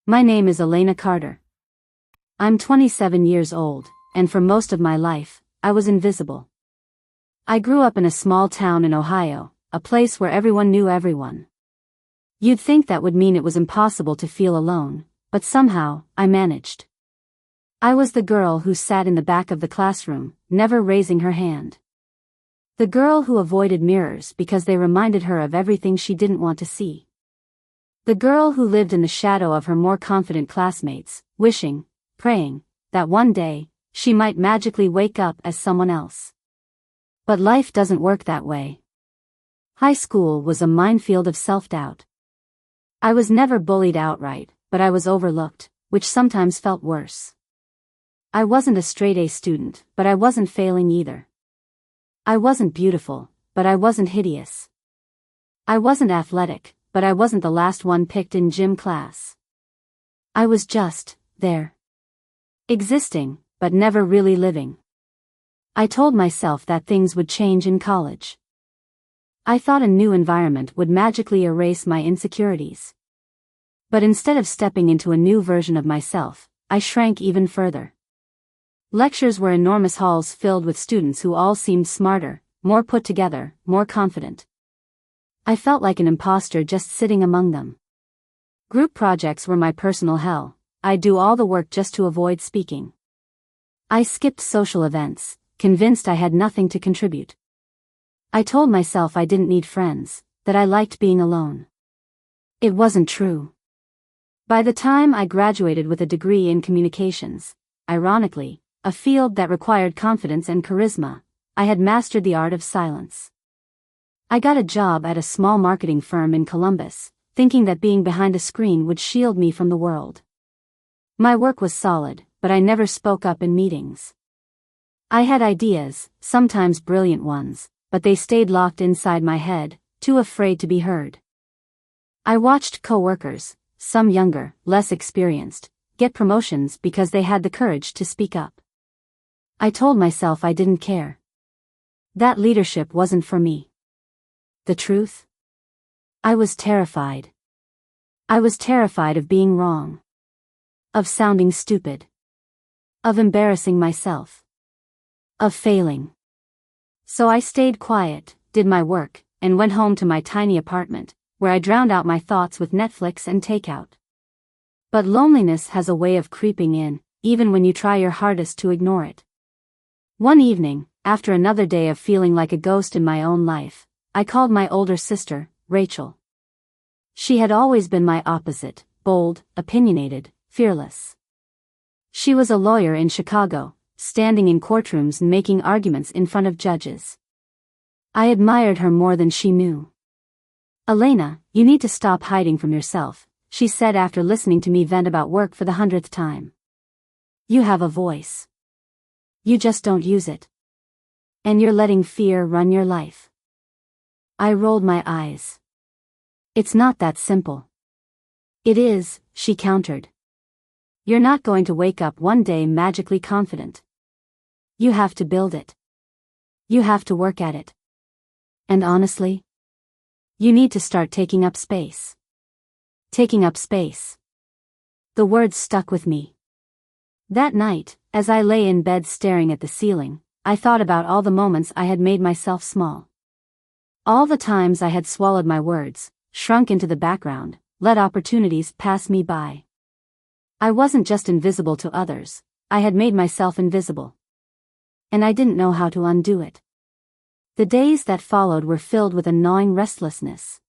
My name is Elena Carter. I'm 27 years old, and for most of my life, I was invisible. I grew up in a small town in Ohio, a place where everyone knew everyone. You'd think that would mean it was impossible to feel alone, but somehow, I managed. I was the girl who sat in the back of the classroom, never raising her hand. The girl who avoided mirrors because they reminded her of everything she didn't want to see. The girl who lived in the shadow of her more confident classmates, wishing, praying, that one day, she might magically wake up as someone else. But life doesn't work that way. High school was a minefield of self-doubt. I was never bullied outright, but I was overlooked, which sometimes felt worse. I wasn't a straight-A student, but I wasn't failing either. I wasn't beautiful, but I wasn't hideous. I wasn't athletic, but I wasn't the last one picked in gym class. I was just there. Existing, but never really living. I told myself that things would change in college. I thought a new environment would magically erase my insecurities. But instead of stepping into a new version of myself, I shrank even further. Lectures were enormous halls filled with students who all seemed smarter, more put together, more confident. I felt like an imposter just sitting among them. Group projects were my personal hell. I'd do all the work just to avoid speaking. I skipped social events, convinced I had nothing to contribute. I told myself I didn't need friends, that I liked being alone. It wasn't true. By the time I graduated with a degree in communications, ironically, a field that required confidence and charisma, I had mastered the art of silence. I got a job at a small marketing firm in Columbus, thinking that being behind a screen would shield me from the world. My work was solid, but I never spoke up in meetings. I had ideas, sometimes brilliant ones, but they stayed locked inside my head, too afraid to be heard. I watched coworkers, some younger, less experienced, get promotions because they had the courage to speak up. I told myself I didn't care. That leadership wasn't for me. The truth? I was terrified. I was terrified of being wrong. Of sounding stupid. Of embarrassing myself. Of failing. So I stayed quiet, did my work, and went home to my tiny apartment, where I drowned out my thoughts with Netflix and takeout. But loneliness has a way of creeping in, even when you try your hardest to ignore it. One evening, after another day of feeling like a ghost in my own life, I called my older sister, Rachel. She had always been my opposite, bold, opinionated, fearless. She was a lawyer in Chicago, standing in courtrooms and making arguments in front of judges. I admired her more than she knew. "Elena, you need to stop hiding from yourself," she said after listening to me vent about work for the 100th time. "You have a voice. You just don't use it. And you're letting fear run your life." I rolled my eyes. "It's not that simple." "It is," she countered. "You're not going to wake up one day magically confident. You have to build it. You have to work at it. And honestly, you need to start taking up space." Taking up space. The words stuck with me. That night, as I lay in bed staring at the ceiling, I thought about all the moments I had made myself small. All the times I had swallowed my words, shrunk into the background, let opportunities pass me by. I wasn't just invisible to others, I had made myself invisible. And I didn't know how to undo it. The days that followed were filled with a gnawing restlessness.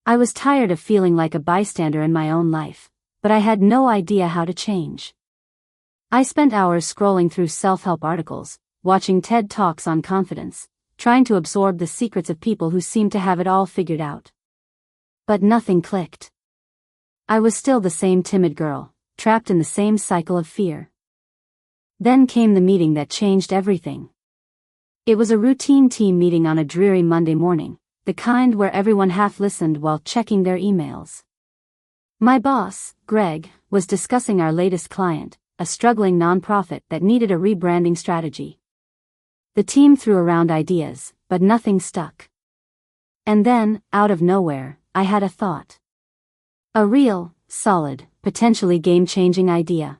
I was tired of feeling like a bystander in my own life, but I had no idea how to change. I spent hours scrolling through self-help articles, watching TED Talks on confidence, trying to absorb the secrets of people who seemed to have it all figured out. But nothing clicked. I was still the same timid girl, trapped in the same cycle of fear. Then came the meeting that changed everything. It was a routine team meeting on a dreary Monday morning, the kind where everyone half listened while checking their emails. My boss, Greg, was discussing our latest client, a struggling nonprofit that needed a rebranding strategy. The team threw around ideas, but nothing stuck. And then, out of nowhere, I had a thought. A real, solid, potentially game-changing idea.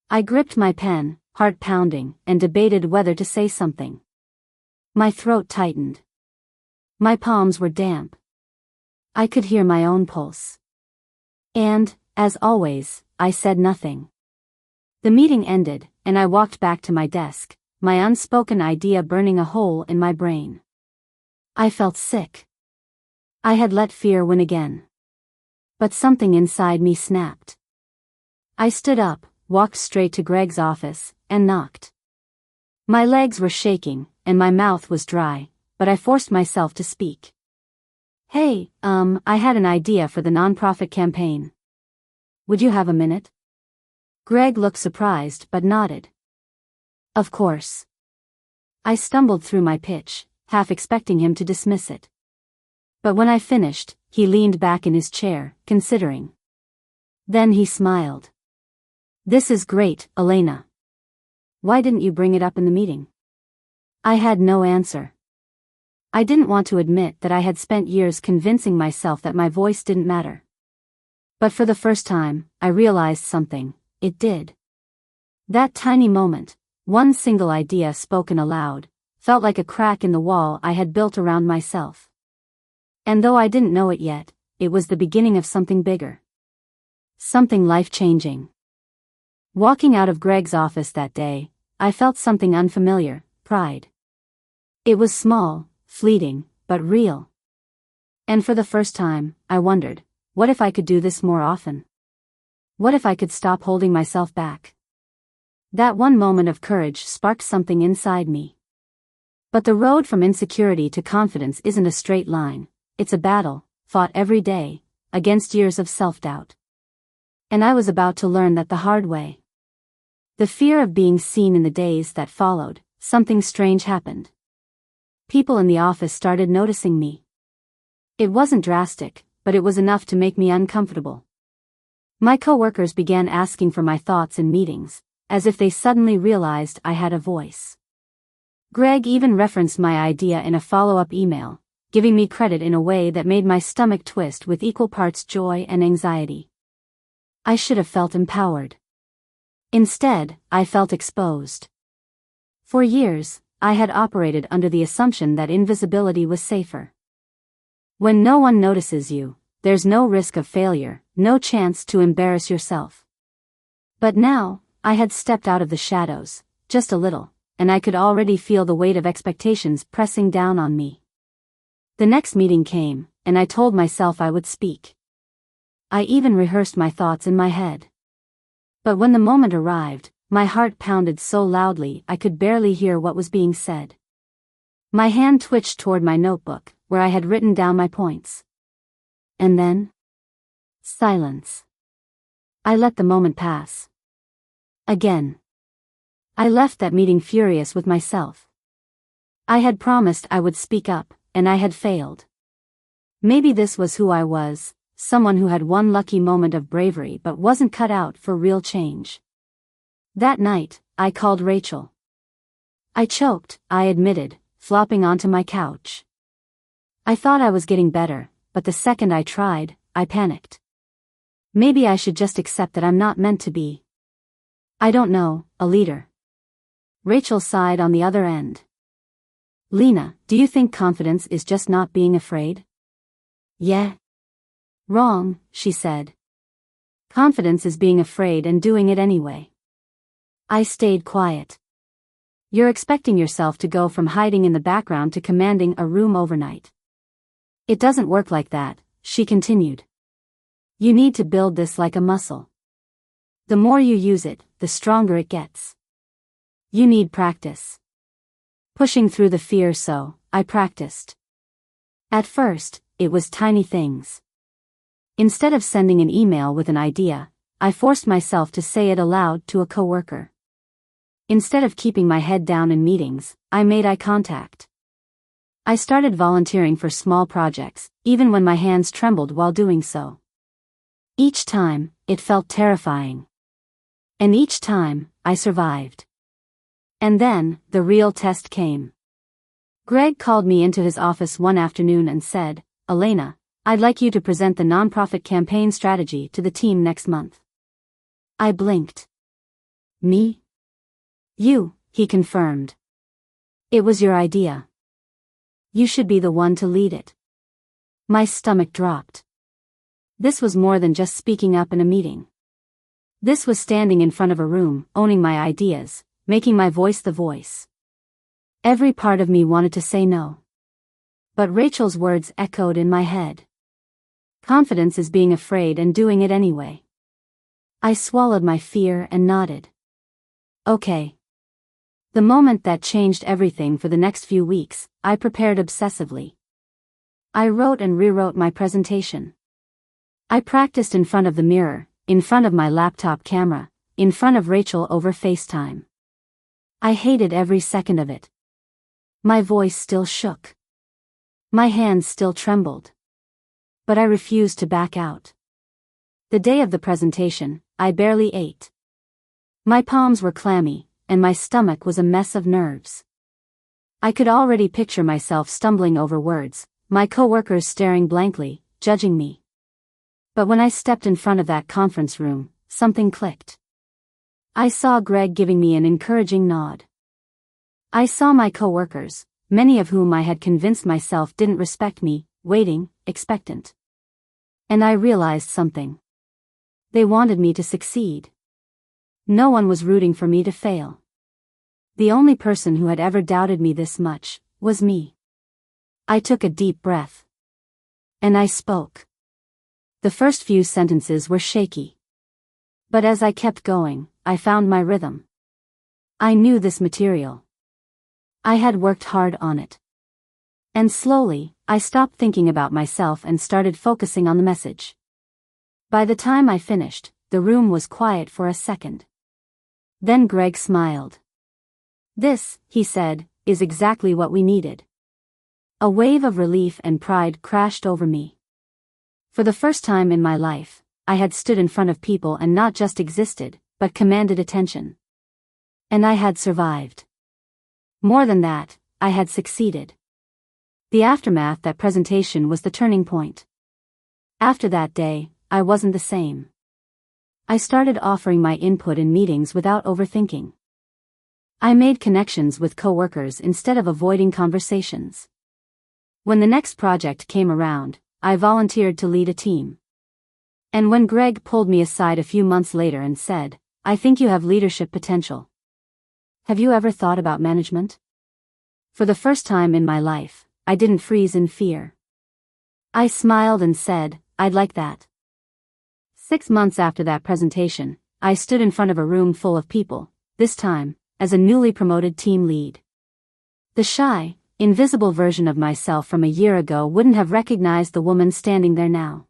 I gripped my pen, heart pounding, and debated whether to say something. My throat tightened. My palms were damp. I could hear my own pulse. And, as always, I said nothing. The meeting ended, and I walked back to my desk, my unspoken idea burning a hole in my brain. I felt sick. I had let fear win again. But something inside me snapped. I stood up, walked straight to Greg's office, and knocked. My legs were shaking, and my mouth was dry, but I forced myself to speak. Hey, I had an idea for the nonprofit campaign. Would you have a minute? Greg looked surprised but nodded. Of course. I stumbled through my pitch, half expecting him to dismiss it. But when I finished, he leaned back in his chair, considering. Then he smiled. This is great, Elena. Why didn't you bring it up in the meeting? I had no answer. I didn't want to admit that I had spent years convincing myself that my voice didn't matter. But for the first time, I realized something. It did. That tiny moment, one single idea spoken aloud, felt like a crack in the wall I had built around myself. And though I didn't know it yet, it was the beginning of something bigger. Something life-changing. Walking out of Greg's office that day, I felt something unfamiliar, pride. It was small, fleeting, but real. And for the first time, I wondered, what if I could do this more often? What if I could stop holding myself back? That one moment of courage sparked something inside me. But the road from insecurity to confidence isn't a straight line. It's a battle, fought every day, against years of self-doubt. And I was about to learn that the hard way. The fear of being seen in the days that followed, something strange happened. People in the office started noticing me. It wasn't drastic, but it was enough to make me uncomfortable. My coworkers began asking for my thoughts in meetings, as if they suddenly realized I had a voice. Greg even referenced my idea in a follow-up email, giving me credit in a way that made my stomach twist with equal parts joy and anxiety. I should have felt empowered. Instead, I felt exposed. For years, I had operated under the assumption that invisibility was safer. When no one notices you, there's no risk of failure, no chance to embarrass yourself. But now, I had stepped out of the shadows, just a little, and I could already feel the weight of expectations pressing down on me. The next meeting came, and I told myself I would speak. I even rehearsed my thoughts in my head. But when the moment arrived, my heart pounded so loudly I could barely hear what was being said. My hand twitched toward my notebook, where I had written down my points. And then? Silence. I let the moment pass. Again. I left that meeting furious with myself. I had promised I would speak up, and I had failed. Maybe this was who I was, someone who had one lucky moment of bravery but wasn't cut out for real change. That night, I called Rachel. I choked, I admitted, flopping onto my couch. I thought I was getting better, but the second I tried, I panicked. Maybe I should just accept that I'm not meant to be. I don't know, a leader. Rachel sighed on the other end. Lena, do you think confidence is just not being afraid? Yeah. Wrong, she said. Confidence is being afraid and doing it anyway. I stayed quiet. You're expecting yourself to go from hiding in the background to commanding a room overnight. It doesn't work like that, she continued. You need to build this like a muscle. The more you use it, the stronger it gets. You need practice. Pushing through the fear, so I practiced. At first, it was tiny things. Instead of sending an email with an idea, I forced myself to say it aloud to a coworker. Instead of keeping my head down in meetings, I made eye contact. I started volunteering for small projects, even when my hands trembled while doing so. Each time, it felt terrifying. And each time, I survived. And then, the real test came. Greg called me into his office one afternoon and said, Elena, I'd like you to present the nonprofit campaign strategy to the team next month. I blinked. Me? You, he confirmed. It was your idea. You should be the one to lead it. My stomach dropped. This was more than just speaking up in a meeting. This was standing in front of a room, owning my ideas, making my voice the voice. Every part of me wanted to say no. But Rachel's words echoed in my head. Confidence is being afraid and doing it anyway. I swallowed my fear and nodded. Okay. The moment that changed everything for the next few weeks, I prepared obsessively. I wrote and rewrote my presentation. I practiced in front of the mirror, in front of my laptop camera, in front of Rachel over FaceTime. I hated every second of it. My voice still shook. My hands still trembled. But I refused to back out. The day of the presentation, I barely ate. My palms were clammy, and my stomach was a mess of nerves. I could already picture myself stumbling over words, my coworkers staring blankly, judging me. But when I stepped in front of that conference room, something clicked. I saw Greg giving me an encouraging nod. I saw my coworkers, many of whom I had convinced myself didn't respect me, waiting, expectant. And I realized something. They wanted me to succeed. No one was rooting for me to fail. The only person who had ever doubted me this much was me. I took a deep breath. And I spoke. The first few sentences were shaky. But as I kept going, I found my rhythm. I knew this material. I had worked hard on it. And slowly, I stopped thinking about myself and started focusing on the message. By the time I finished, the room was quiet for a second. Then Greg smiled. This, he said, is exactly what we needed. A wave of relief and pride crashed over me. For the first time in my life, I had stood in front of people and not just existed, but commanded attention. And I had survived. More than that, I had succeeded. The aftermath of that presentation was the turning point. After that day, I wasn't the same. I started offering my input in meetings without overthinking. I made connections with coworkers instead of avoiding conversations. When the next project came around, I volunteered to lead a team. And when Greg pulled me aside a few months later and said, "I think you have leadership potential. Have you ever thought about management?" For the first time in my life, I didn't freeze in fear. I smiled and said, "I'd like that." 6 months after that presentation, I stood in front of a room full of people, this time, as a newly promoted team lead. The shy, invisible version of myself from a year ago wouldn't have recognized the woman standing there now.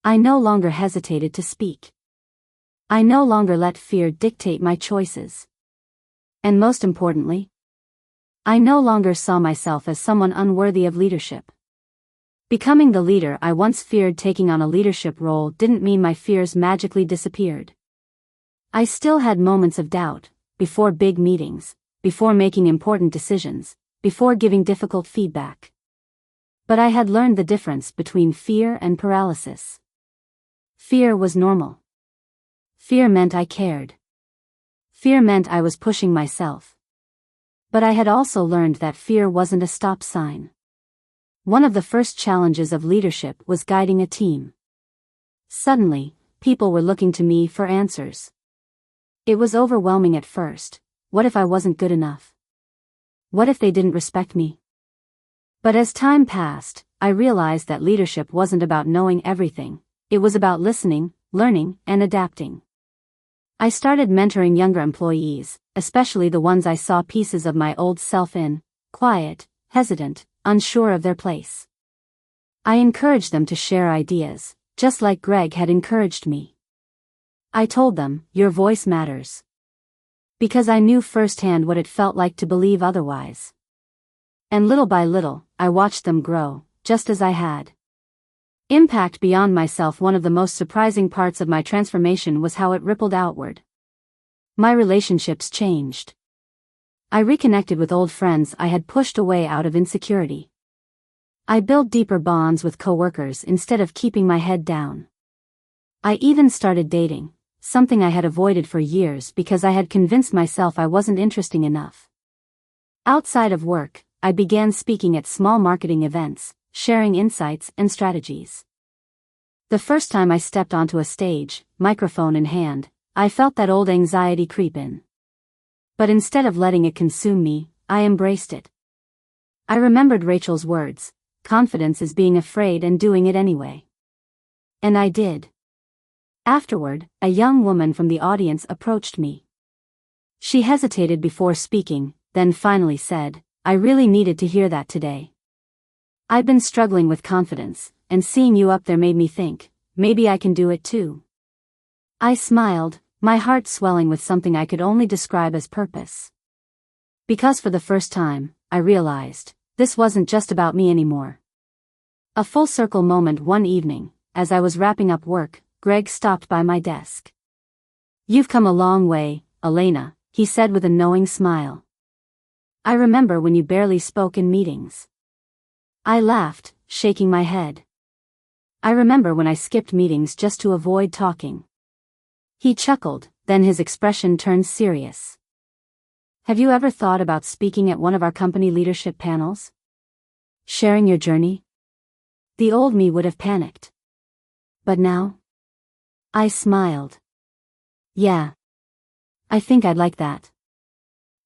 I no longer hesitated to speak. I no longer let fear dictate my choices. And most importantly, I no longer saw myself as someone unworthy of leadership. Becoming the leader I once feared taking on a leadership role didn't mean my fears magically disappeared. I still had moments of doubt, before big meetings, before making important decisions, before giving difficult feedback. But I had learned the difference between fear and paralysis. Fear was normal. Fear meant I cared. Fear meant I was pushing myself. But I had also learned that fear wasn't a stop sign. One of the first challenges of leadership was guiding a team. Suddenly, people were looking to me for answers. It was overwhelming at first. What if I wasn't good enough? What if they didn't respect me? But as time passed, I realized that leadership wasn't about knowing everything. It was about listening, learning, and adapting. I started mentoring younger employees, especially the ones I saw pieces of my old self in, quiet, hesitant, unsure of their place. I encouraged them to share ideas, just like Greg had encouraged me. I told them, "Your voice matters." Because I knew firsthand what it felt like to believe otherwise. And little by little, I watched them grow, just as I had. Impact beyond myself. One of the most surprising parts of my transformation was how it rippled outward. My relationships changed. I reconnected with old friends I had pushed away out of insecurity. I built deeper bonds with coworkers instead of keeping my head down. I even started dating, something I had avoided for years because I had convinced myself I wasn't interesting enough. Outside of work, I began speaking at small marketing events, sharing insights and strategies. The first time I stepped onto a stage, microphone in hand, I felt that old anxiety creep in. But instead of letting it consume me, I embraced it. I remembered Rachel's words, confidence is being afraid and doing it anyway. And I did. Afterward, a young woman from the audience approached me. She hesitated before speaking, then finally said, "I really needed to hear that today. I've been struggling with confidence, and seeing you up there made me think, maybe I can do it too." I smiled, my heart swelling with something I could only describe as purpose. Because for the first time, I realized, this wasn't just about me anymore. A full circle moment one evening, as I was wrapping up work, Greg stopped by my desk. "You've come a long way, Elena," he said with a knowing smile. "I remember when you barely spoke in meetings." I laughed, shaking my head. "I remember when I skipped meetings just to avoid talking." He chuckled, then his expression turned serious. "Have you ever thought about speaking at one of our company leadership panels? Sharing your journey?" The old me would have panicked. But now? I smiled. "Yeah. I think I'd like that."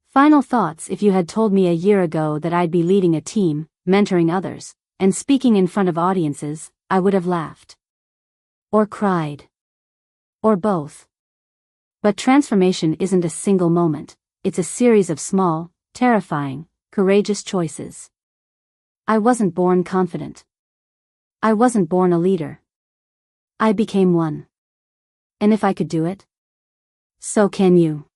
Final thoughts: if you had told me a year ago that I'd be leading a team, mentoring others, and speaking in front of audiences, I would have laughed. Or cried. Or both. But transformation isn't a single moment, it's a series of small, terrifying, courageous choices. I wasn't born confident. I wasn't born a leader. I became one. And if I could do it, so can you.